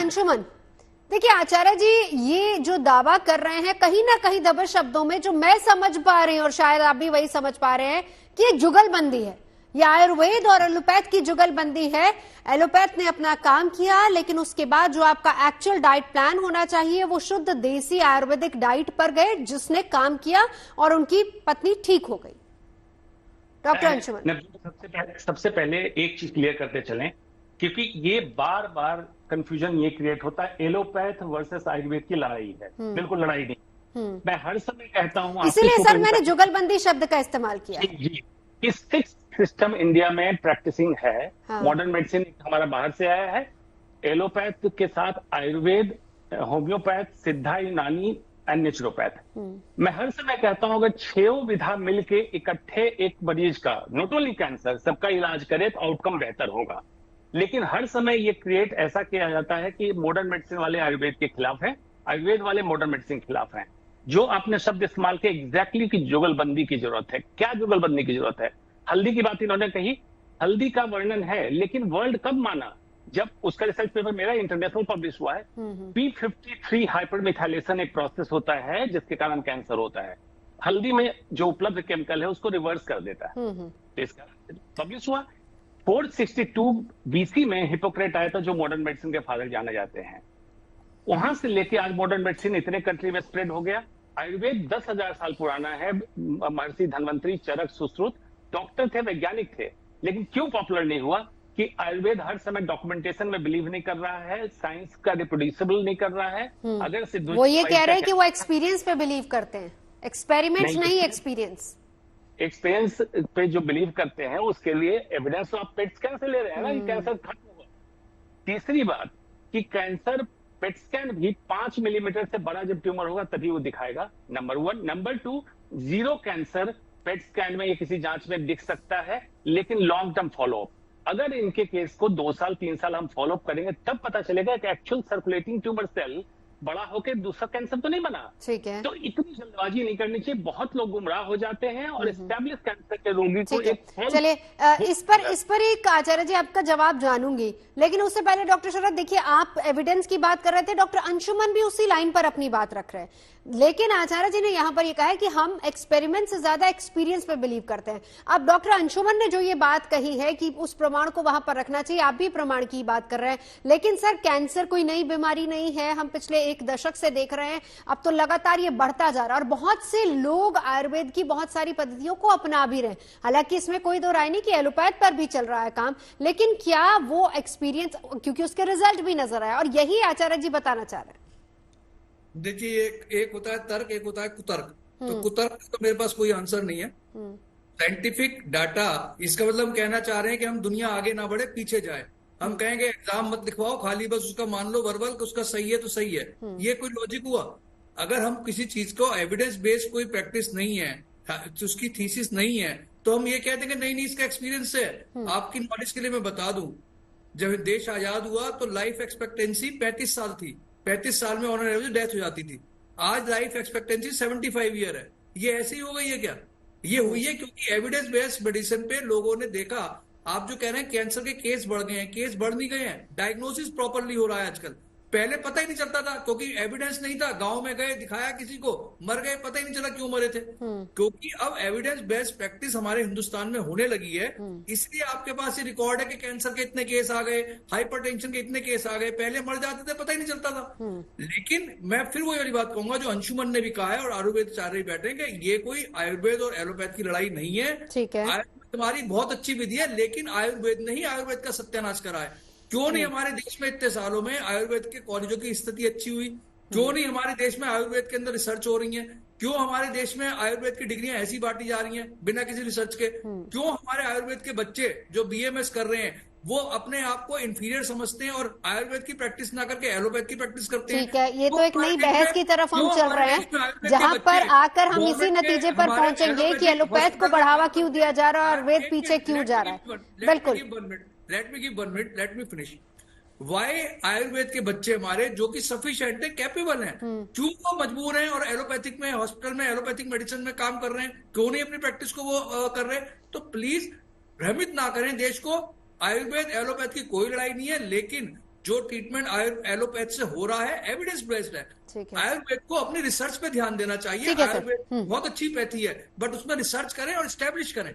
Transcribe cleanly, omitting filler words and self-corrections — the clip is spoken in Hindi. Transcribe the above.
अंशुमन, देखिए आचार्य जी ये जो दावा कर रहे हैं कहीं ना कहीं दबे शब्दों में, जो मैं समझ पा रही हूँ और शायद आप भी वही समझ पा रहे हैं कि ये जुगलबंदी है, ये आयुर्वेद और एलोपैथ की जुगलबंदी है। एलोपैथ ने अपना काम किया, लेकिन उसके बाद जो आपका एक्चुअल डाइट प्लान होना चाहिए वो शुद्ध देसी आयुर्वेदिक डाइट पर गए, जिसने काम किया और उनकी पत्नी ठीक हो गई। डॉक्टर अंशुमन, सबसे पहले एक चीज क्लियर करते चलें, क्योंकि ये बार बार कंफ्यूजन ये क्रिएट होता है, एलोपैथ वर्सेस आयुर्वेद की लड़ाई है। बिल्कुल लड़ाई नहीं। मैं हर समय कहता हूं, इसीलिए सर मैंने जुगलबंदी शब्द का इस्तेमाल किया। जी, इस सिस्टम इंडिया में प्रैक्टिसिंग है। मॉडर्न मेडिसिन हमारा बाहर से आया है, एलोपैथ के साथ आयुर्वेद, होम्योपैथ, सिद्धा यूनानी एंड नेचुरोपैथ। मैं हर समय कहता हूं, अगर 6 विधा मिलके इकट्ठे एक मरीज का, नॉट ओनली कैंसर, सबका इलाज करे तो आउटकम बेहतर होगा। लेकिन हर समय ये क्रिएट ऐसा किया जाता है कि मॉडर्न मेडिसिन वाले आयुर्वेद के खिलाफ हैं, आयुर्वेद वाले मॉडर्न मेडिसिन के खिलाफ हैं। जो आपने शब्द इस्तेमाल किया एग्जैक्टली की जुगलबंदी की जरूरत है। क्या जुगलबंदी की जरूरत है? हल्दी की बात इन्होंने कही, हल्दी का वर्णन है, लेकिन वर्ल्ड कब माना? जब उसका रिसर्च पेपर मेरा इंटरनेशनल पब्लिश हुआ है। P53 हाइपरमिथाइलेशन एक प्रोसेस होता है जिसके कारण कैंसर होता है। हल्दी में जो उपलब्ध केमिकल है उसको रिवर्स कर देता है। तो इसका पब्लिश हुआ। 462 BC में हिपोक्रेट आया था, जो मॉडर्न मेडिसिन के फादर जाने जाते हैं। वहां से लेके आज मॉडर्न मेडिसिन इतने कंट्री में स्प्रेड हो गया। आयुर्वेद 10,000 साल पुराना है। महर्षि धन्वंतरी, चरक, सुश्रुत डॉक्टर थे, वैज्ञानिक थे, लेकिन क्यों पॉपुलर नहीं हुआ? कि आयुर्वेद हर समय डॉक्यूमेंटेशन में बिलीव नहीं कर रहा है, साइंस का रिप्रोड्यूसिबल नहीं कर रहा है। अगर सिद्धू वो ये कह रहे हैं कि वो एक्सपीरियंस पे बिलीव करते हैं, एक्सपेरिमेंट्स नहीं, एक्सपीरियंस। एक्सपीरियंस पे जो बिलीव करते हैं उसके लिए एविडेंस आप पेट स्कैन से ले रहे हैं ना, कि कैंसर खत्म होगा। तीसरी बात कि कैंसर पेट स्कैन भी 5 मिलीमीटर से बड़ा जब ट्यूमर होगा तभी वो दिखाएगा, number 1। Number 2, zero cancer PET scan में ये किसी जांच में दिख सकता है, लेकिन लॉन्ग टर्म फॉलोअप, अगर इनके केस को 2 साल 3 साल हम फॉलोअप करेंगे तब पता चलेगा कि एक्चुअल सर्कुलेटिंग ट्यूमर सेल बड़ा होकर दूसरा कैंसर तो नहीं बना। ठीक है, तो इतनी जल्दबाजी नहीं करनी चाहिए। बहुत लोग गुमराह हो जाते हैं और एस्टैब्लिश कैंसर के रोगी को एक चलिए इस पर एक आचार्य जी आपका जवाब जानूंगी, लेकिन उससे पहले डॉक्टर शरद, देखिए आप एविडेंस की बात कर रहे थे, डॉक्टर अंशुमन भी उसी लाइन पर अपनी बात रख रहे हैं, लेकिन आचार्य जी ने यहां पर यह कहा है कि हम एक्सपेरिमेंट से ज्यादा एक्सपीरियंस पे बिलीव करते हैं। अब डॉक्टर अंशुमन ने जो ये बात कही है कि उस प्रमाण को वहां पर रखना चाहिए, आप भी प्रमाण की बात कर रहे हैं, लेकिन सर कैंसर कोई नई बीमारी नहीं है, हम पिछले 1 दशक से देख रहे हैं, अब तो लगातार ये बढ़ता जा रहा है और बहुत से लोग आयुर्वेद की बहुत सारी पद्धतियों को अपना भी रहे हैं। हालांकि इसमें कोई दो राय नहीं कि एलोपैथ पर भी चल रहा है काम, लेकिन क्या वो एक्सपीरियंस, क्योंकि उसके रिजल्ट भी नजर आया, और यही आचार्य जी बताना चाह रहे हैं। देखिए एक होता है तर्क, एक होता है कुतर्क। तो कुतर्क तो मेरे पास कोई आंसर नहीं है। साइंटिफिक डाटा, इसका मतलब हम कहना चाह रहे हैं कि हम दुनिया आगे ना बढ़े, पीछे जाए। हम कहेंगे एग्जाम मत लिखवाओ, खाली बस उसका मान लो वर्बल कि उसका सही है तो सही है, ये कोई लॉजिक हुआ? अगर हम किसी चीज को एविडेंस बेस्ड कोई प्रैक्टिस नहीं है, उसकी थीसिस नहीं है, तो हम ये कह देंगे नहीं नहीं इसका एक्सपीरियंस है। आपकी नॉलेज के लिए मैं बता दूं, जब देश आजाद हुआ तो लाइफ एक्सपेक्टेंसी 35 साल थी। 35 साल में ऑन एवरेज डेथ हो जाती थी। आज लाइफ एक्सपेक्टेंसी 75 ईयर है। ये ऐसे ही हो गई है क्या? ये हुई है क्योंकि एविडेंस बेस्ड मेडिसिन पे लोगों ने देखा। आप जो कह रहे हैं कैंसर के केस बढ़ गए हैं, केस बढ़ नहीं गए हैं, डायग्नोसिस प्रॉपरली हो रहा है आजकल। पहले पता ही नहीं चलता था क्योंकि एविडेंस नहीं था। गांव में गए, दिखाया किसी को, मर गए, पता ही नहीं चला क्यों मरे थे। क्योंकि अब एविडेंस बेस्ड प्रैक्टिस हमारे हिंदुस्तान में होने लगी है, इसलिए आपके पास ये रिकॉर्ड है कि कैंसर के इतने केस आ गए, हाइपरटेंशन के इतने केस आ गए। पहले मर जाते थे, पता ही नहीं चलता था। लेकिन मैं फिर वही वाली बात कहूंगा जो अंशुमन ने भी कहा है और आयुर्वेद चार ही बैठे कि ये कोई आयुर्वेद और एलोपैथ की लड़ाई नहीं है। ठीक है, तुम्हारी बहुत अच्छी विधि है, लेकिन आयुर्वेद ने ही आयुर्वेद का सत्यानाश करा है। क्यों नहीं हमारे देश में इतने सालों में आयुर्वेद के कॉलेजों की स्थिति अच्छी हुई? क्यों नहीं हमारे देश में आयुर्वेद के अंदर रिसर्च हो रही है? क्यों हमारे देश में आयुर्वेद की डिग्रियां ऐसी बांटी जा रही हैं बिना किसी रिसर्च के? क्यों हमारे आयुर्वेद के बच्चे जो BMS कर रहे हैं वो अपने आप को इंफीरियर समझते हैं और आयुर्वेद की प्रैक्टिस ना करके एलोपैथ की प्रैक्टिस करते हैं? ठीक है, ये तो एक नई बहस की तरफ हम चल रहे हैं, जहां पर आकर हम इसी नतीजे पर पहुंचेंगे कि एलोपैथ को बढ़ावा क्यों दिया जा रहा है और आयुर्वेद पीछे क्यों जा रहा है। बिल्कुल, let me give 1 minute, let me finish. Why Ayurveda के बच्चे हमारे जो कि सफिशिएंट है, कैपेबल हैं, क्यों वो मजबूर हैं और एलोपैथिक में, हॉस्पिटल में एलोपैथिक मेडिसिन में काम कर रहे हैं? क्यों नहीं अपनी प्रैक्टिस को वो कर रहे हैं? तो प्लीज भ्रमित ना करें देश को। आयुर्वेद एलोपैथ की कोई लड़ाई नहीं है, लेकिन जो ट्रीटमेंट एलोपैथ से हो रहा है एविडेंस बेस्ड है। आयुर्वेद को अपनी रिसर्च पे ध्यान देना चाहिए। आयुर्वेद बहुत अच्छी पैथी है, बट उसमें रिसर्च करें और स्टैब्लिश करें।